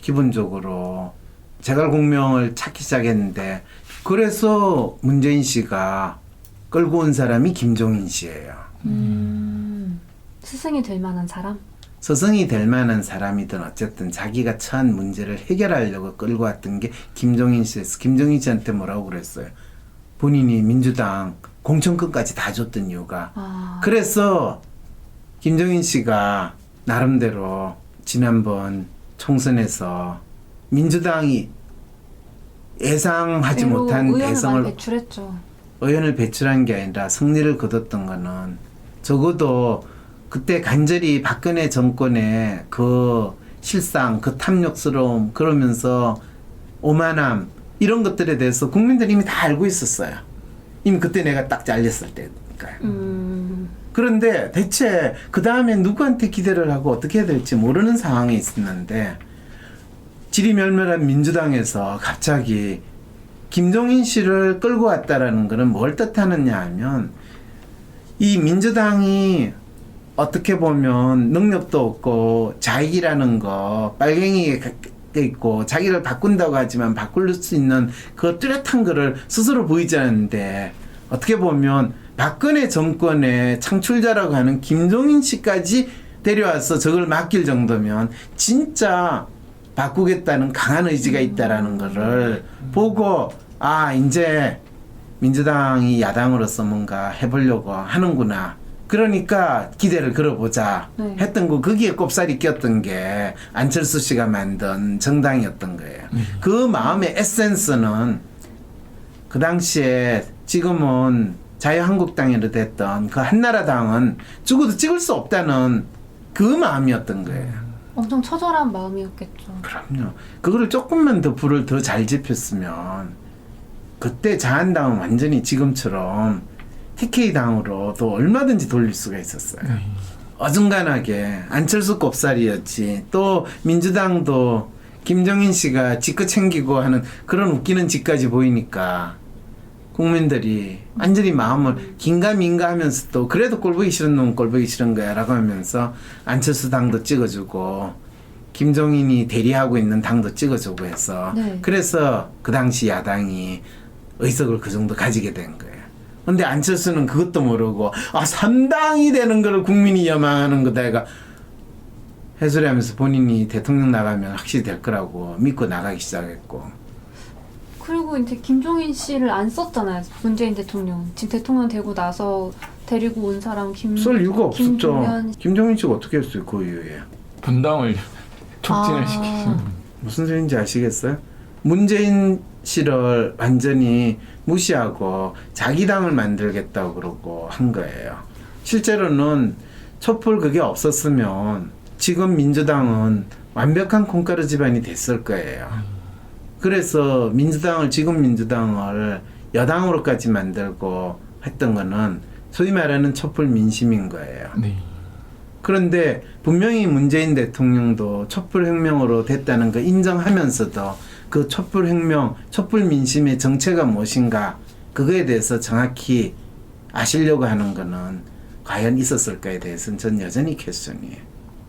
기본적으로 제갈공명을 찾기 시작했는데 그래서 문재인 씨가 끌고 온 사람이 김종인 씨예요. 스승이 될 만한 사람? 서성이 될 만한 사람이든 어쨌든 자기가 처한 문제를 해결하려고 끌고 왔던 게 김종인 씨였어. 김종인 씨한테 뭐라고 그랬어요? 본인이 민주당 공천권까지 다 줬던 이유가. 그래서 김종인 씨가 나름대로 지난번 총선에서 민주당이 예상하지 못한 대성을 배출했죠. 의원을 배출한 게 아니라 승리를 거뒀던 거는 적어도 그때 간절히 박근혜 정권의 그 실상, 그 탐욕스러움, 그러면서 오만함 이런 것들에 대해서 국민들이 이미 다 알고 있었어요. 이미 그때 내가 딱 잘렸을 때니까요. 그런데 대체 그 다음에 누구한테 기대를 하고 어떻게 해야 될지 모르는 상황에 있었는데 지리멸멸한 민주당에서 갑자기 김종인 씨를 끌고 왔다라는 것은 뭘 뜻하느냐 하면 이 민주당이 어떻게 보면 능력도 없고 자익이라는 거 빨갱이가 있고 자기를 바꾼다고 하지만 바꿀 수 있는 그 뚜렷한 거를 스스로 보이지 않는데 어떻게 보면 박근혜 정권의 창출자라고 하는 김종인 씨까지 데려와서 저걸 맡길 정도면 진짜 바꾸겠다는 강한 의지가 있다라는 거를 보고 이제 민주당이 야당으로서 뭔가 해보려고 하는구나. 그러니까 기대를 걸어보자 네. 했던 거 거기에 꼽살이 꼈던 게 안철수 씨가 만든 정당이었던 거예요. 그 마음의 에센스는 그 당시에 지금은 자유한국당으로 됐던 그 한나라당은 죽어도 찍을 수 없다는 그 마음이었던 거예요. 엄청 처절한 마음이었겠죠. 그럼요. 그거를 조금만 더 불을 더 잘 지폈으면 그때 자한당은 완전히 지금처럼 TK당으로도 얼마든지 돌릴 수가 있었어요. 어중간하게 안철수 꼽살이었지. 또 민주당도 김종인 씨가 지껏 챙기고 하는 그런 웃기는 짓까지 보이니까 국민들이 완전히 마음을 긴가민가 하면서도 그래도 꼴보기 싫은 놈은 꼴보기 싫은 거야 라고 하면서 안철수 당도 찍어주고 김종인이 대리하고 있는 당도 찍어주고 해서 네. 그래서 그 당시 야당이 의석을 그 정도 가지게 된 거예요. 근데 안철수는 그것도 모르고 3당이 되는 걸 국민이 여망하는 거다 해가 해소리하면서 본인이 대통령 나가면 확실히 될 거라고 믿고 나가기 시작했고. 그리고 이제 김종인 씨를 안 썼잖아요. 문재인 대통령. 지금 대통령 되고 나서 데리고 온 사람 쓸 이유가 없었죠. 김종현 김종인 씨가 어떻게 했어요 그 이후에. 분당을 촉진을 시키신. 무슨 소리인지 아시겠어요? 문재인 씨를 완전히 무시하고 자기 당을 만들겠다고 그러고 한 거예요. 실제로는 촛불 그게 없었으면 지금 민주당은 완벽한 콩가루 집안이 됐을 거예요. 그래서 지금 민주당을 여당으로까지 만들고 했던 거는 소위 말하는 촛불 민심인 거예요. 네. 그런데 분명히 문재인 대통령도 촛불혁명으로 됐다는 거 인정하면서도 그 촛불혁명, 촛불 민심의 정체가 무엇인가 그거에 대해서 정확히 아시려고 하는 거는 과연 있었을까에 대해서는 전 여전히 퀘스천이에요.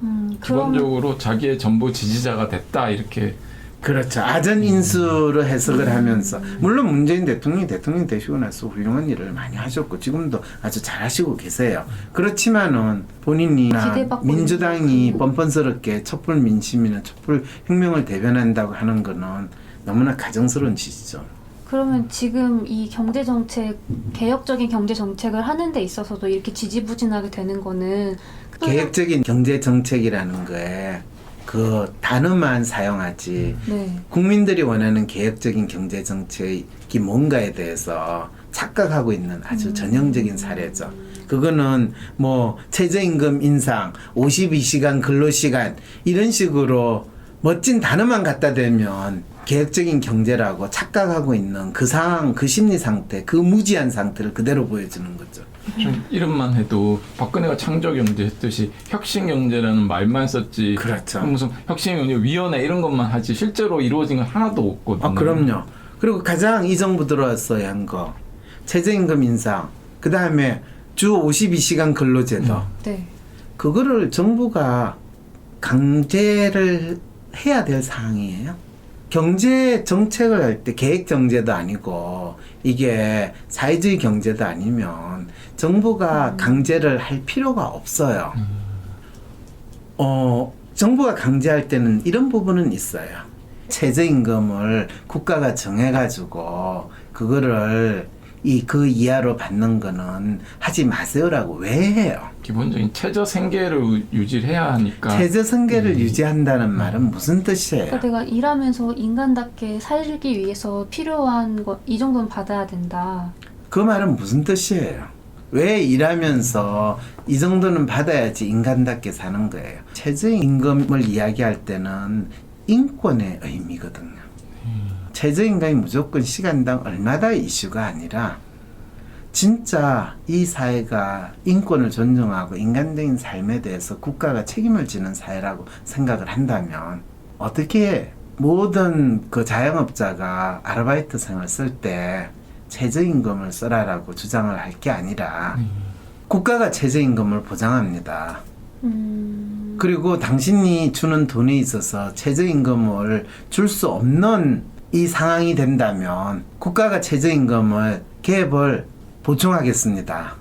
그럼 기본적으로 자기의 전부 지지자가 됐다 이렇게. 그렇죠. 아전 인수로 해석을 하면서 물론 문재인 대통령이 대통령 되시고 나서 훌륭한 일을 많이 하셨고 지금도 아주 잘하시고 계세요. 그렇지만은 본인이 기대받고 민주당이 뻔뻔스럽게 촛불 민심이나 촛불 혁명을 대변한다고 하는 거는 너무나 가정스러운 짓이죠. 그러면 지금 이 경제 정책, 개혁적인 경제 정책을 하는 데 있어서도 이렇게 지지부진하게 되는 거는 계획적인 경제 정책이라는 거에 그 단어만 사용하지 네. 국민들이 원하는 개혁적인 경제 정책이 뭔가에 대해서 착각하고 있는 아주 전형적인 사례죠. 그거는 뭐 최저임금 인상, 52시간 근로시간 이런 식으로 멋진 단어만 갖다 대면 개혁적인 경제라고 착각하고 있는 그 상황, 그 심리 상태, 그 무지한 상태를 그대로 보여주는 거죠. 좀 이름만 해도 박근혜가 창조경제 했듯이 혁신경제라는 말만 썼지. 그렇죠. 무슨 혁신경제위원회 이런 것만 하지 실제로 이루어진 건 하나도 없거든요. 그럼요. 그리고 가장 이 정부 들어왔어야 한 거 최저임금 인상, 그 다음에 주 52시간 근로제도 네. 그거를 정부가 강제를 해야 될 사항이에요. 경제 정책을 할 때 계획 경제도 아니고 이게 사회주의 경제도 아니면 정부가 강제를 할 필요가 없어요. 정부가 강제할 때는 이런 부분은 있어요. 최저임금을 국가가 정해가지고 그거를 그 이하로 받는 거는 하지 마세요라고 왜 해요? 기본적인 최저 생계를 유지해야 하니까. 최저 생계를 유지한다는 말은 무슨 뜻이에요? 그러니까 내가 일하면서 인간답게 살기 위해서 필요한 거 이 정도는 받아야 된다. 그 말은 무슨 뜻이에요? 왜 일하면서 이 정도는 받아야지 인간답게 사는 거예요? 최저임금을 이야기할 때는 인권의 의미거든요. 최저임금이 무조건 시간당 얼마다 이슈가 아니라 진짜 이 사회가 인권을 존중하고 인간적인 삶에 대해서 국가가 책임을 지는 사회라고 생각을 한다면 어떻게 모든 그 자영업자가 아르바이트생을 쓸 때 최저임금을 써라라고 주장을 할 게 아니라 국가가 최저임금을 보장합니다. 그리고 당신이 주는 돈에 있어서 최저임금을 줄 수 없는 이 상황이 된다면 국가가 최저임금을 갭을 보충하겠습니다.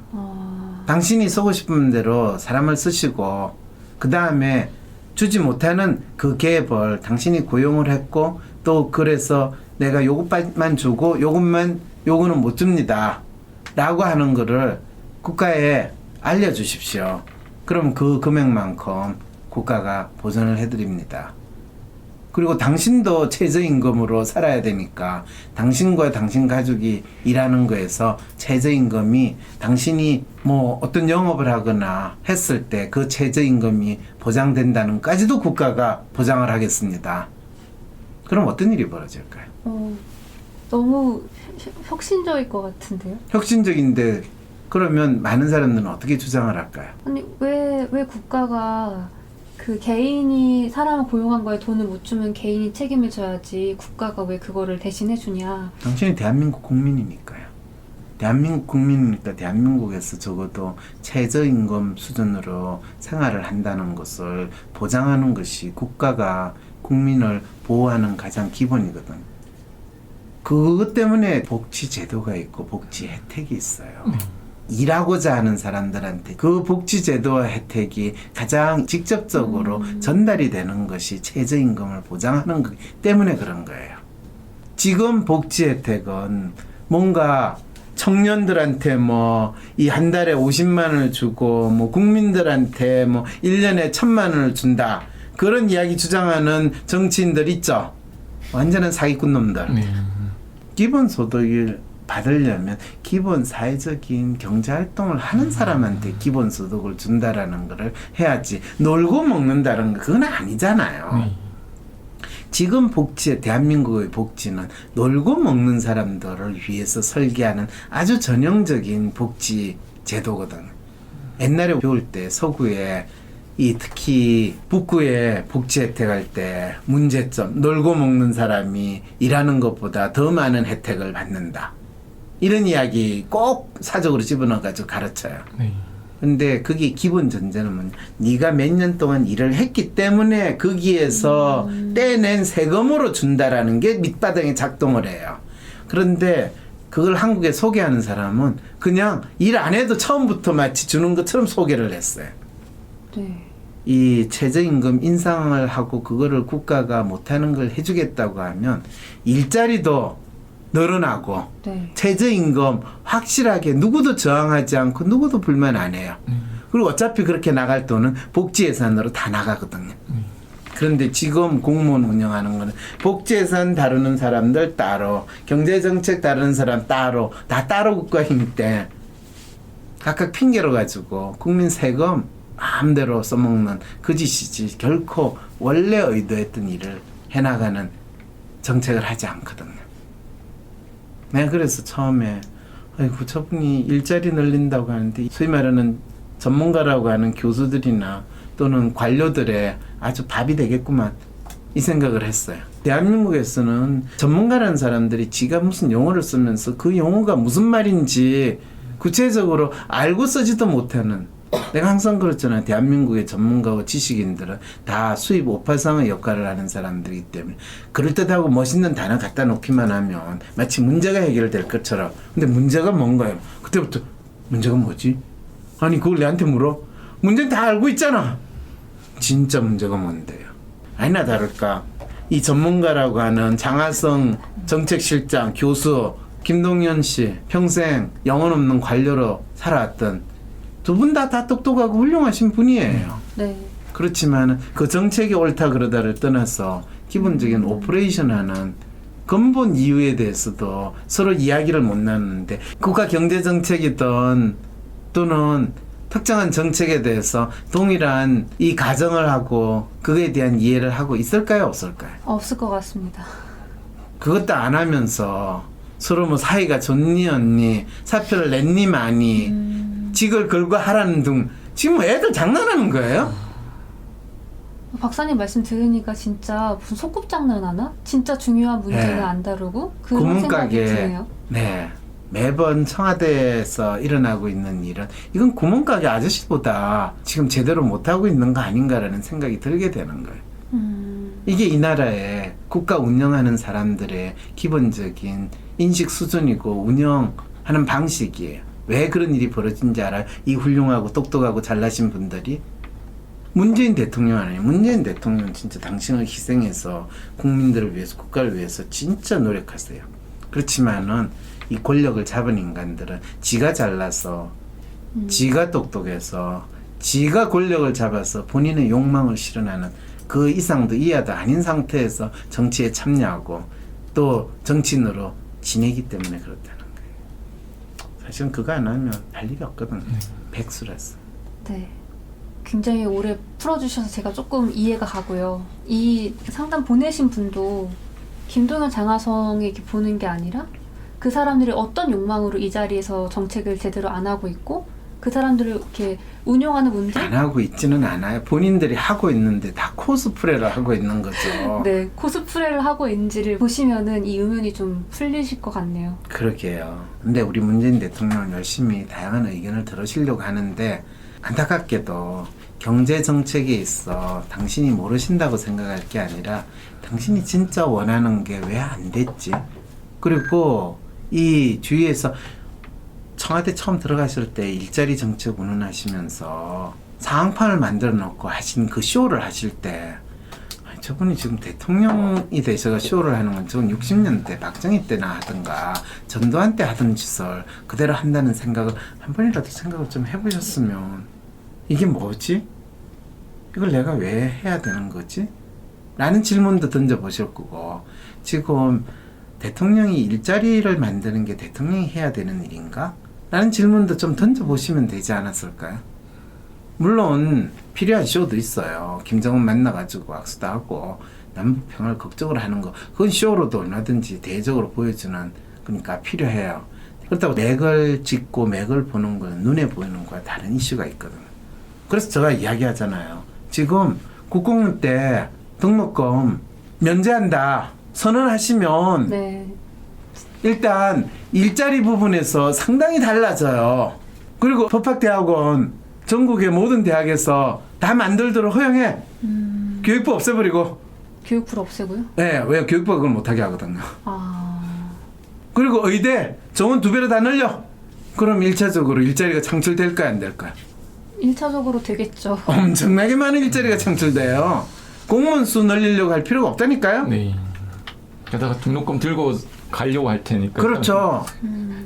당신이 쓰고 싶은 대로 사람을 쓰시고 그 다음에 주지 못하는 그 갭을 당신이 고용을 했고 또 그래서 내가 요것만 주고 요거는 못 줍니다 라고 하는 거를 국가에 알려주십시오. 그럼 그 금액만큼 국가가 보전을 해드립니다. 그리고 당신도 최저임금으로 살아야 되니까 당신과 당신 가족이 일하는 거에서 최저임금이 당신이 뭐 어떤 영업을 하거나 했을 때 그 최저임금이 보장된다는 까지도 국가가 보장을 하겠습니다. 그럼 어떤 일이 벌어질까요? 너무 혁신적일 것 같은데요? 혁신적인데 그러면 많은 사람들은 어떻게 주장을 할까요? 아니 왜 국가가 그 개인이 사람을 고용한 거에 돈을 못 주면 개인이 책임을 져야지 국가가 왜 그거를 대신해 주냐. 당신이 대한민국 국민이니까요. 대한민국 국민이니까 대한민국에서 적어도 최저임금 수준으로 생활을 한다는 것을 보장하는 것이 국가가 국민을 보호하는 가장 기본이거든. 그것 때문에 복지 제도가 있고 복지 혜택이 있어요. 일하고자 하는 사람들한테 그 복지 제도와 혜택이 가장 직접적으로 전달이 되는 것이 최저임금을 보장하는 것 때문에 그런 거예요. 지금 복지 혜택은 뭔가 청년들한테 뭐 이 한 달에 50만 원을 주고 뭐 국민들한테 뭐 1년에 1,000만 원을 준다. 그런 이야기 주장하는 정치인들 있죠. 완전한 사기꾼 놈들. 기본소득을 받으려면 기본 사회적인 경제활동을 하는 사람한테 기본소득을 준다라는 거를 해야지 놀고 먹는다는 거 그건 아니잖아요. 지금 대한민국의 복지는 놀고 먹는 사람들을 위해서 설계하는 아주 전형적인 복지 제도거든. 옛날에 배울 때 서구에 특히 북구에 복지 혜택 할 때 문제점 놀고 먹는 사람이 일하는 것보다 더 많은 혜택을 받는다. 이런 이야기 꼭 사적으로 집어넣어가지고 가르쳐요. 근데 그게 기본 전제는 뭐냐. 네가 몇 년 동안 일을 했기 때문에 거기에서 떼낸 세금으로 준다라는 게 밑바닥에 작동을 해요. 그런데 그걸 한국에 소개하는 사람은 그냥 일 안 해도 처음부터 마치 주는 것처럼 소개를 했어요. 네. 이 최저임금 인상을 하고 그거를 국가가 못하는 걸 해주겠다고 하면 일자리도 늘어나고 네. 최저임금 확실하게 누구도 저항하지 않고 누구도 불만 안 해요. 그리고 어차피 그렇게 나갈 돈은 복지 예산으로 다 나가거든요. 그런데 지금 공무원 운영하는 거는 복지 예산 다루는 사람들 따로, 경제정책 다루는 사람 따로, 다 따로 국가인데 각각 핑계로 가지고 국민 세금 마음대로 써먹는 그 짓이지 결코 원래 의도했던 일을 해나가는 정책을 하지 않거든요. 내가 그래서 처음에 아이고 저분이 일자리 늘린다고 하는데 소위 말하는 전문가라고 하는 교수들이나 또는 관료들의 아주 밥이 되겠구만 이 생각을 했어요. 대한민국에서는 전문가라는 사람들이 지가 무슨 용어를 쓰면서 그 용어가 무슨 말인지 구체적으로 알고 쓰지도 못하는, 내가 항상 그렇잖아요. 대한민국의 전문가와 지식인들은 다 수입 오파상의 역할을 하는 사람들이기 때문에 그럴듯하고 멋있는 단어 갖다 놓기만 하면 마치 문제가 해결될 것처럼. 근데 문제가 뭔가요? 그때부터 문제가 뭐지? 아니 그걸 내한테 물어? 문제는 다 알고 있잖아. 진짜 문제가 뭔데요? 아니나 다를까 이 전문가라고 하는 장하성 정책실장 교수 김동연 씨 평생 영혼 없는 관료로 살아왔던 두 분 다 똑똑하고 훌륭하신 분이에요. 네. 그렇지만 그 정책이 옳다 그러다를 떠나서 기본적인 오퍼레이션하는 근본 이유에 대해서도 서로 이야기를 못 나누는데 국가 경제 정책이든 또는 특정한 정책에 대해서 동일한 이 가정을 하고 그거에 대한 이해를 하고 있을까요? 없을까요? 없을 것 같습니다. 그것도 안 하면서 서로 뭐 사이가 좋니 언니 사표를 냈니 많이 직을 걸고 하라는 등 지금 애들 장난하는 거예요? 박사님 말씀 들으니까 진짜 무슨 소꿉장난하나? 진짜 중요한 문제는 네. 안 다루고 그런 생각이 드네요. 네. 매번 청와대에서 일어나고 있는 일은 이건 구멍가게 아저씨보다 지금 제대로 못하고 있는 거 아닌가라는 생각이 들게 되는 거예요. 이게 이 나라의 국가 운영하는 사람들의 기본적인 인식 수준이고 운영하는 방식이에요. 왜 그런 일이 벌어진지 알아요? 이 훌륭하고 똑똑하고 잘나신 분들이 문재인 대통령 아니에요. 문재인 대통령 진짜 당신을 희생해서 국민들을 위해서 국가를 위해서 진짜 노력하세요. 그렇지만은 이 권력을 잡은 인간들은 지가 잘나서 지가 똑똑해서 지가 권력을 잡아서 본인의 욕망을 실현하는 그 이상도 이하도 아닌 상태에서 정치에 참여하고 또 정치인으로 지내기 때문에 그렇다는 거예요. 사실은 그거 안 하면 할 일이 없거든요. 백수라서. 네. 굉장히 오래 풀어주셔서 제가 조금 이해가 가고요. 이 상담 보내신 분도 김동연 장하성이 이렇게 보는 게 아니라 그 사람들이 어떤 욕망으로 이 자리에서 정책을 제대로 안 하고 있고 그 사람들을 이렇게 운영하는 분들 안 하고 있지는 않아요. 본인들이 하고 있는데 다 코스프레를 하고 있는 거죠. 네, 코스프레를 하고 있는지를 보시면은 이 의문이 좀 풀리실 것 같네요. 그러게요. 근데 우리 문재인 대통령은 열심히 다양한 의견을 들으시려고 하는데 안타깝게도 경제 정책에 있어 당신이 모르신다고 생각할 게 아니라 당신이 진짜 원하는 게 왜 안 됐지? 그리고 이 주위에서 청와대 처음 들어가실 때 일자리 정책 운운하시면서 상황판을 만들어 놓고 하신 그 쇼를 하실 때 아니, 저분이 지금 대통령이 되셔서 쇼를 하는 건 저건 60년대 박정희 때나 하든가 전두환 때 하던 짓을 그대로 한다는 생각을 한 번이라도 생각을 좀 해보셨으면 이게 뭐지? 이걸 내가 왜 해야 되는 거지? 라는 질문도 던져보실 거고 지금 대통령이 일자리를 만드는 게 대통령이 해야 되는 일인가? 라는 질문도 좀 던져보시면 되지 않았을까요? 물론 필요한 쇼도 있어요. 김정은 만나가지고 악수도 하고 남북평화를 걱정을 하는 거 그건 쇼로도 얼마든지 대외적으로 보여주는 그러니까 필요해요. 그렇다고 맥을 짚고 맥을 보는 건 눈에 보이는 거와 다른 이슈가 있거든요. 그래서 제가 이야기하잖아요. 지금 국공립 때 등록금 면제한다 선언하시면 네. 일단 일자리 부분에서 상당히 달라져요. 그리고 법학대학원 전국의 모든 대학에서 다 만들도록 허용해. 교육부 없애버리고. 교육부를 없애고요? 네, 왜 교육부가 그걸 못하게 하거든요. 아, 그리고 의대 정원 2배로 다 늘려. 그럼 1차적으로 일자리가 창출될까요, 안 될까요? 1차적으로 되겠죠. 엄청나게 많은 일자리가 창출돼요. 공무원 수 늘리려고 할 필요가 없다니까요. 네. 게다가 등록금 들고 가려고 할 테니까. 그렇죠.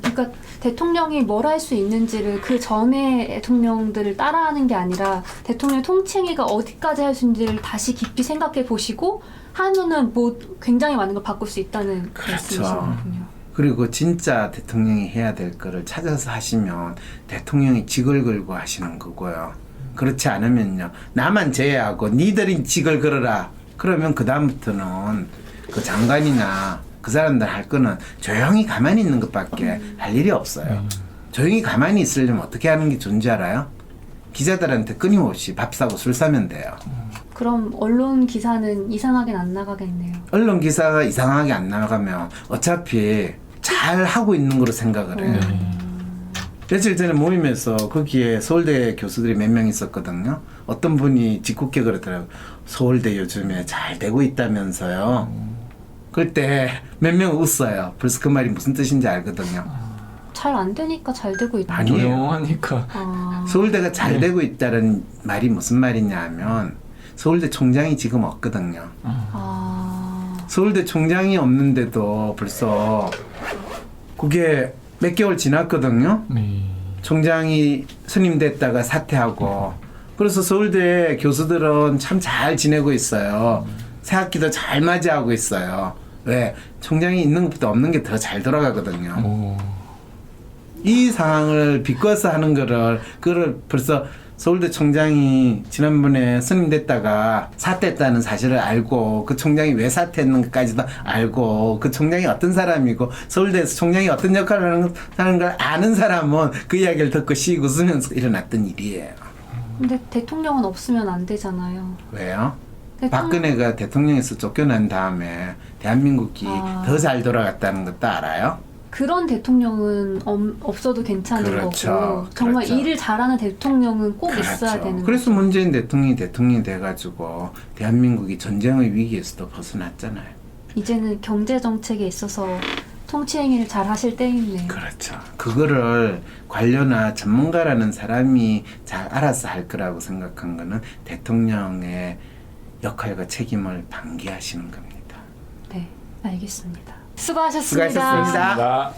그러니까 대통령이 뭘 할 수 있는지를 그 전에 대통령들을 따라하는 게 아니라 대통령 통칭위가 어디까지 할 수 있는지를 다시 깊이 생각해 보시고 하면은 뭐 굉장히 많은 걸 바꿀 수 있다는 그렇죠. 말씀이시군요. 그리고 진짜 대통령이 해야 될 거를 찾아서 하시면 대통령이 직을 걸고 하시는 거고요. 그렇지 않으면요. 나만 제외하고 니들이 직을 걸어라. 그러면 그 다음부터는 그 장관이나 그 사람들 할 거는 조용히 가만히 있는 것밖에 할 일이 없어요. 조용히 가만히 있으려면 어떻게 하는 게 좋은지 알아요? 기자들한테 끊임없이 밥 사고 술 사면 돼요. 그럼 언론 기사는 이상하게 안 나가겠네요. 언론 기사가 이상하게 안 나가면 어차피 잘 하고 있는 거로 생각을 해요. 며칠 전에 모임에서 거기에 서울대 교수들이 몇 명 있었거든요. 어떤 분이 짓궂게 그러더라고요. 서울대 요즘에 잘 되고 있다면서요. 그때 몇 명 웃어요. 벌써 그 말이 무슨 뜻인지 알거든요. 잘 안 되니까 잘 되고 있다. 아니에요. 조용하니까. 아, 서울대가 잘 되고 있다는 말이 무슨 말이냐 하면 서울대 총장이 지금 없거든요. 아, 서울대 총장이 없는데도 벌써 그게 몇 개월 지났거든요. 네. 총장이 선임됐다가 사퇴하고 그래서 서울대 교수들은 참 잘 지내고 있어요. 새 학기도 잘 맞이하고 있어요. 왜? 총장이 있는 것보다 없는 게 더 잘 돌아가거든요. 오. 이 상황을 비꼬아서 하는 그거를 벌써 서울대 총장이 지난번에 선임됐다가 사퇴했다는 사실을 알고 그 총장이 왜 사퇴했는지까지도 알고 그 총장이 어떤 사람이고 서울대에서 총장이 어떤 역할을 하는 걸 아는 사람은 그 이야기를 듣고 씩 웃으면서 일어났던 일이에요. 근데 대통령은 없으면 안 되잖아요. 왜요? 대통령- 박근혜가 대통령에서 쫓겨난 다음에 대한민국이 아. 더 잘 돌아갔다는 것도 알아요? 그런 대통령은 없어도 괜찮은 그렇죠. 거고 정말 그렇죠. 일을 잘하는 대통령은 꼭 있어야 되는 그래서 거죠. 문재인 대통령이 돼가지고 대한민국이 전쟁의 위기에서도 벗어났잖아요. 이제는 경제 정책에 있어서 통치행위를 잘 하실 때이네요. 그렇죠. 그거를 관료나 전문가라는 사람이 잘 알아서 할 거라고 생각한 거는 대통령의 역할과 책임을 방기하시는 겁니다. 네, 알겠습니다. 수고하셨습니다. 수고하셨습니다. 감사합니다.